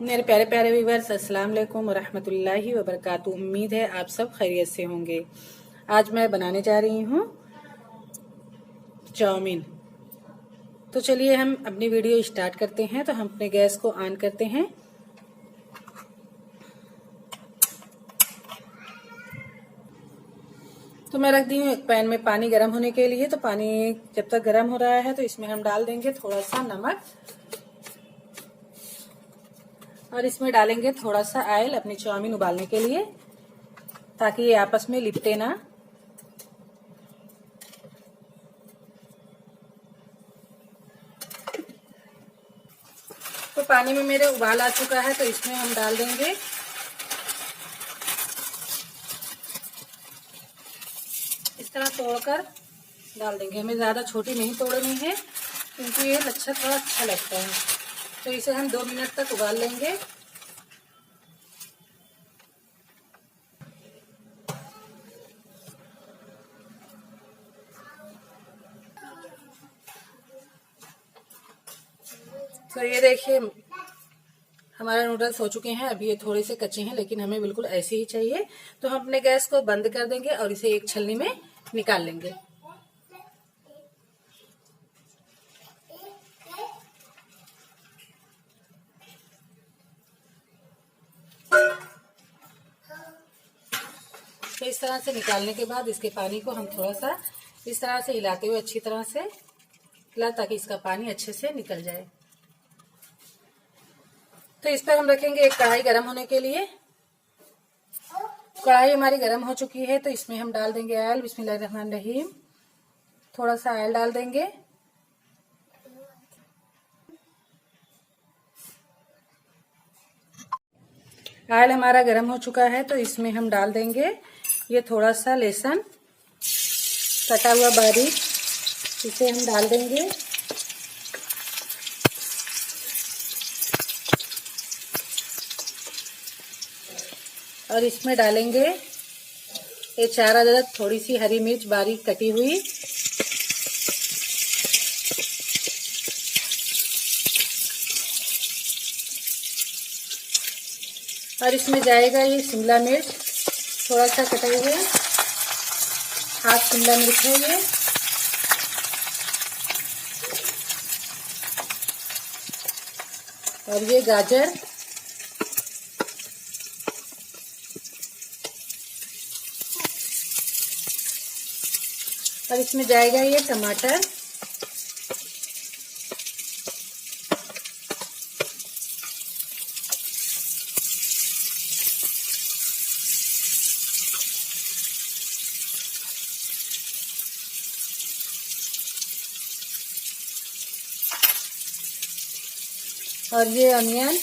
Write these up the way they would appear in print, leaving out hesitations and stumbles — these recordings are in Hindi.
मेरे प्यारे प्यारे व्यूवर्स, अस्सलाम वालेकुम वरहमतुल्लाहि वबरकातुहू। उम्मीद है आप सब खैरियत से होंगे। आज मैं बनाने जा रही हूँ चाउमीन। तो चलिए हम अपनी वीडियो स्टार्ट करते हैं। तो हम अपने गैस को ऑन करते हैं। तो मैं रख दी हूँ एक पैन में पानी गर्म होने के लिए। तो पानी जब तक गर्म हो रहा है तो इसमें हम डाल देंगे थोड़ा सा नमक और इसमें डालेंगे थोड़ा सा ऑयल अपनी चाउमीन उबालने के लिए, ताकि ये आपस में लिपटे ना। तो पानी में मेरे उबाल आ चुका है, तो इसमें हम डाल देंगे इस तरह तोड़कर डाल देंगे। हमें ज़्यादा छोटी नहीं तोड़नी है, क्योंकि ये लच्छा थोड़ा अच्छा लगता है। तो इसे हम 2 मिनट तक उबाल लेंगे। तो ये देखिए हमारे नूडल्स हो चुके हैं। अभी ये थोड़े से कच्चे हैं, लेकिन हमें बिल्कुल ऐसे ही चाहिए। तो हम अपने गैस को बंद कर देंगे और इसे एक छलनी में निकाल लेंगे। तो इस तरह से निकालने के बाद इसके पानी को हम थोड़ा सा इस तरह से हिलाते हुए अच्छी तरह से हिला, ताकि इसका पानी अच्छे से निकल जाए। तो इस पर हम रखेंगे एक कढ़ाई गर्म होने के लिए। कढ़ाई हमारी गर्म हो चुकी है, तो इसमें हम डाल देंगे ऑयल। बिस्मिल्लाहिर्रहमानिर्रहीम। थोड़ा सा ऑयल डाल देंगे। ऑयल हमारा गर्म हो चुका है, तो इसमें हम डाल देंगे ये थोड़ा सा लहसुन कटा हुआ बारीक, इसे हम डाल देंगे। और इसमें डालेंगे ये 4 अदरक थोड़ी सी हरी मिर्च बारीक कटी हुई। और इसमें जाएगा ये शिमला मिर्च थोड़ा सा कटा हुआ, हाफ शिमला मिर्च है ये। और ये गाजर, और इसमें जाएगा ये टमाटर। और ये अनियन।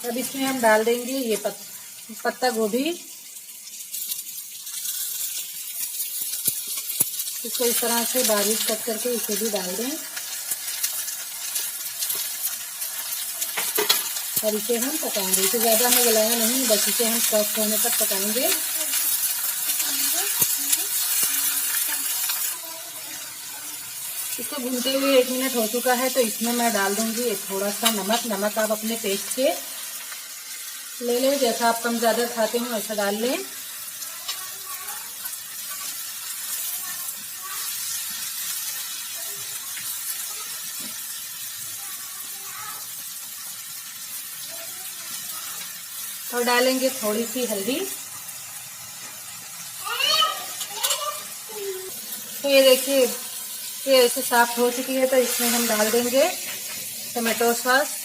अब इसमें हम डाल देंगे ये पत्ता गोभी। इसको इस तरह से बारीक कट करके इसे भी डाल दें और इसे हम पकाएंगे। इसे ज़्यादा हमें गलाना नहीं, बस इसे हम सॉफ्ट होने तक पकाएंगे। इसको भूनते हुए 1 मिनट हो चुका है, तो इसमें मैं डाल दूंगी थोड़ा सा नमक। नमक आप अपने टेस्ट के ले लें, जैसा आप कम ज़्यादा खाते हो वैसा डाल लें। और डालेंगे थोड़ी सी हल्दी। तो ये देखिए ये ऐसे साफ हो चुकी है, तो इसमें हम डाल देंगे टमाटो सॉस।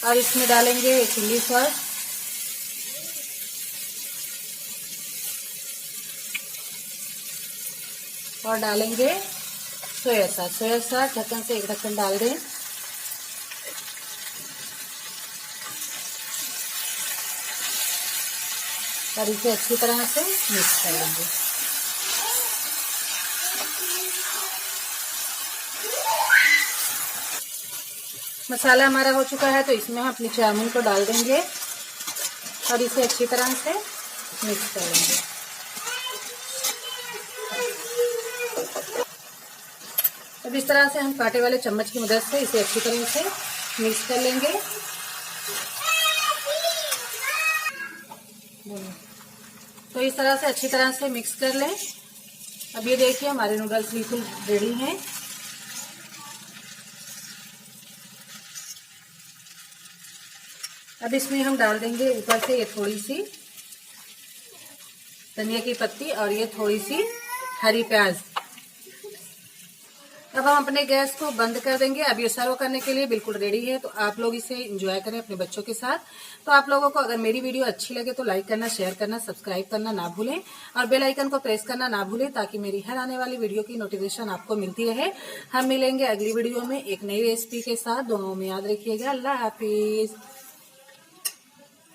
और इसमें डालेंगे चिल्ली सॉस। और डालेंगे सोया सॉस। सोया सॉस ढक्कन से एक ढक्कन डाल दें। और इसे अच्छी तरह से मिक्स कर लेंगे। मसाला हमारा हो चुका है तो इसमें हम अपनी चाउमीन को डाल देंगे और इसे अच्छी तरह से मिक्स कर लेंगे। अब इस तरह से हम कांटे वाले चम्मच की मदद से इसे अच्छी तरह से मिक्स कर लेंगे। तो इस तरह से अच्छी तरह से मिक्स कर लें। अब ये देखिए हमारे नूडल्स बिल्कुल रेडी हैं। अब इसमें हम डाल देंगे ऊपर से ये थोड़ी सी धनिया की पत्ती और ये थोड़ी सी हरी प्याज। अब हम अपने गैस को बंद कर देंगे। अब ये सर्व करने के लिए बिल्कुल रेडी है, तो आप लोग इसे एंजॉय करें अपने बच्चों के साथ। तो आप लोगों को अगर मेरी वीडियो अच्छी लगे तो लाइक करना, शेयर करना, सब्सक्राइब करना ना भूलें और बेल आइकन को प्रेस करना ना भूलें ताकि मेरी हर आने वाली वीडियो की नोटिफिकेशन आपको मिलती रहे। हम मिलेंगे अगली वीडियो में एक नई रेसिपी के साथ। दोनों में याद रखिएगा। अल्लाह हाफिज।